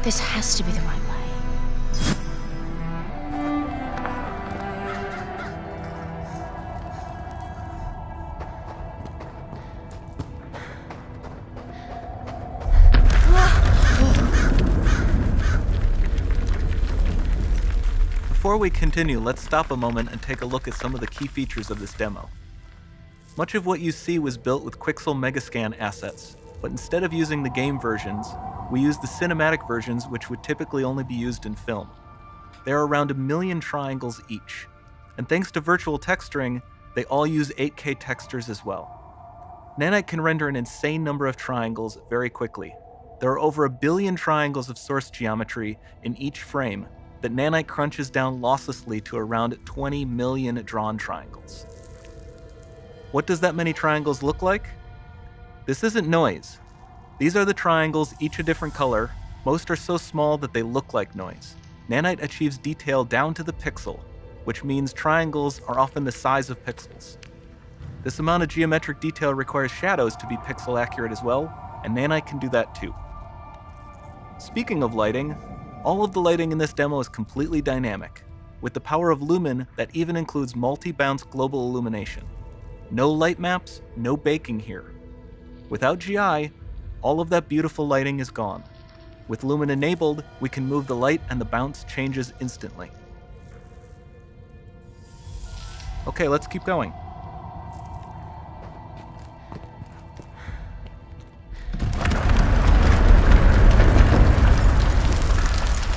This has to be the right way. Before we continue, let's stop a moment and take a look at some of the key features of this demo. Much of what you see was built with Quixel Megascan assets, but instead of using the game versions, we used the cinematic versions, which would typically only be used in film. There are around 1 million triangles each, and thanks to virtual texturing, they all use 8K textures as well. Nanite can render an insane number of triangles very quickly. There are over 1 billion triangles of source geometry in each frame that Nanite crunches down losslessly to around 20 million drawn triangles. What does that many triangles look like? This isn't noise. These are the triangles, each a different color. Most are so small that they look like noise. Nanite achieves detail down to the pixel, which means triangles are often the size of pixels. This amount of geometric detail requires shadows to be pixel accurate as well, and Nanite can do that too. Speaking of lighting, all of the lighting in this demo is completely dynamic, with the power of Lumen that even includes multi-bounce global illumination. No light maps, no baking here. Without GI, all of that beautiful lighting is gone. With Lumen enabled, we can move the light and the bounce changes instantly. Okay, let's keep going.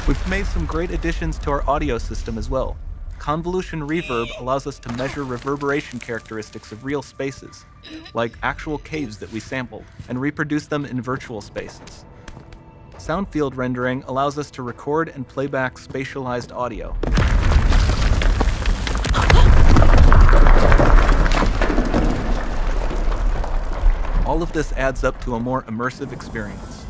We've made some great additions to our audio system as well. Convolution reverb allows us to measure reverberation characteristics of real spaces, like actual caves that we sampled, and reproduce them in virtual spaces. Sound field rendering allows us to record and playback spatialized audio. All of this adds up to a more immersive experience.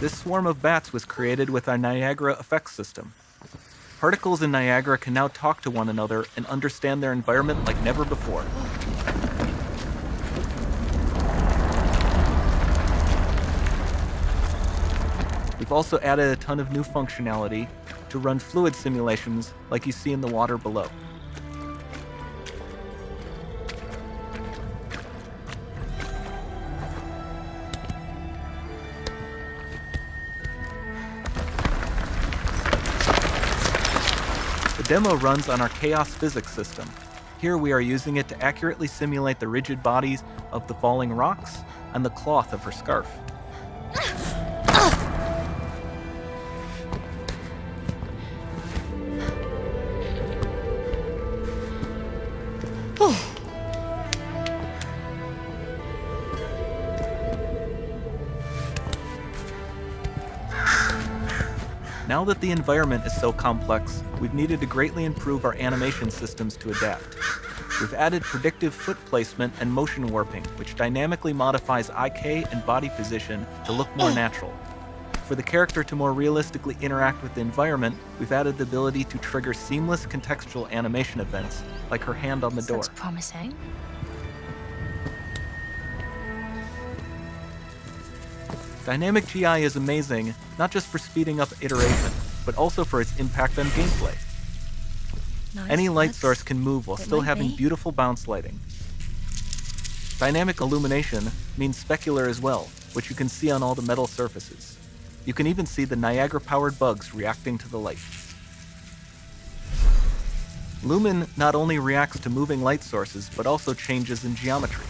This swarm of bats was created with our Niagara effects system. Particles in Niagara can now talk to one another and understand their environment like never before. We've also added a ton of new functionality to run fluid simulations like you see in the water below. The demo runs on our Chaos Physics system. Here we are using it to accurately simulate the rigid bodies of the falling rocks and the cloth of her scarf. Now that the environment is so complex, we've needed to greatly improve our animation systems to adapt. We've added predictive foot placement and motion warping, which dynamically modifies IK and body position to look more natural. For the character to more realistically interact with the environment, we've added the ability to trigger seamless contextual animation events, like her hand on the door. Looks promising. Dynamic GI is amazing, not just for speeding up iteration, but also for its impact on gameplay. Nice. Any light source can move while still having be. beautiful bounce lighting. Dynamic illumination means specular as well, which you can see on all the metal surfaces. You can even see the Niagara-powered bugs reacting to the light. Lumen not only reacts to moving light sources, but also changes in geometry.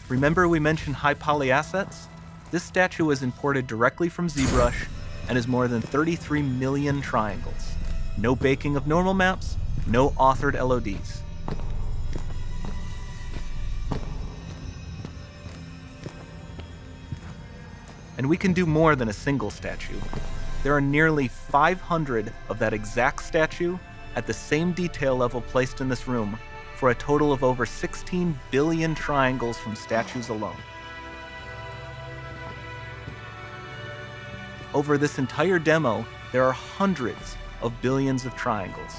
Remember we mentioned high poly assets? This statue was imported directly from ZBrush and is more than 33 million triangles. No baking of normal maps, no authored LODs. And we can do more than a single statue. There are nearly 500 of that exact statue at the same detail level placed in this room for a total of over 16 billion triangles from statues alone. Over this entire demo, there are hundreds of billions of triangles.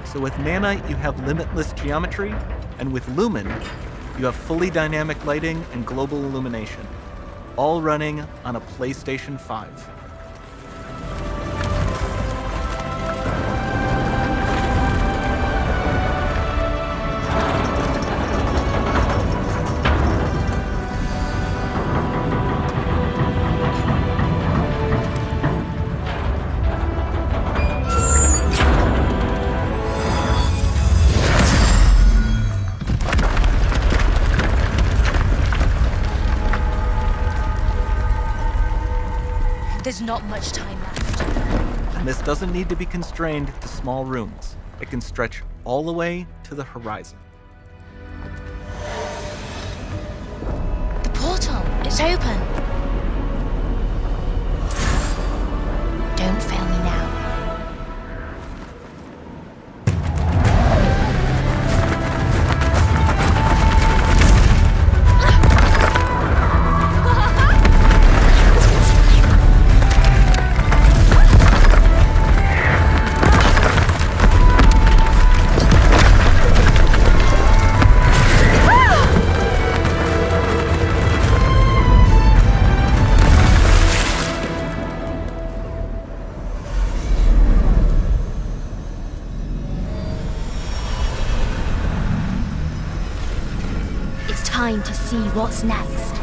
So with Nanite, you have limitless geometry, and with Lumen, you have fully dynamic lighting and global illumination, all running on a PlayStation 5. There's not much time left. And this doesn't need to be constrained to small rooms. It can stretch all the way to the horizon. The portal, it's open. Don't fail me now. Time to see what's next.